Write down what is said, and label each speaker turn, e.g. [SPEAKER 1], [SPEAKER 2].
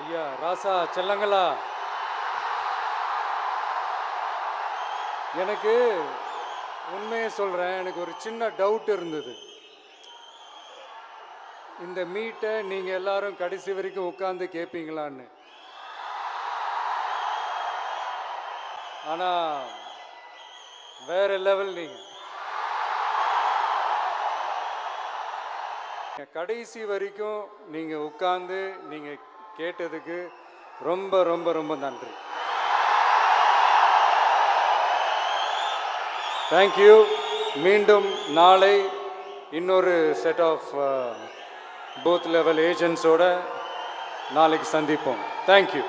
[SPEAKER 1] ஐயா ராசா செல்லங்களா, எனக்கு உண்மையை சொல்கிறேன், எனக்கு ஒரு சின்ன டவுட் இருந்தது. இந்த மீட்டை நீங்கள் எல்லாரும் கடைசி வரைக்கும் உட்காந்து கேட்பீங்களான்னு. ஆனால் வேற லெவல் நீங்கள் கடைசி வரைக்கும் நீங்கள் உட்கார்ந்து நீங்கள் கேட்டதுக்கு ரொம்ப ரொம்ப ரொம்ப நன்றி. தேங்க்யூ. மீண்டும் நாளை இன்னொரு செட் ஆஃப் பூத் லெவல் ஏஜென்ட்ஸோட நாளைக்கு சந்திப்போம். தேங்க்யூ.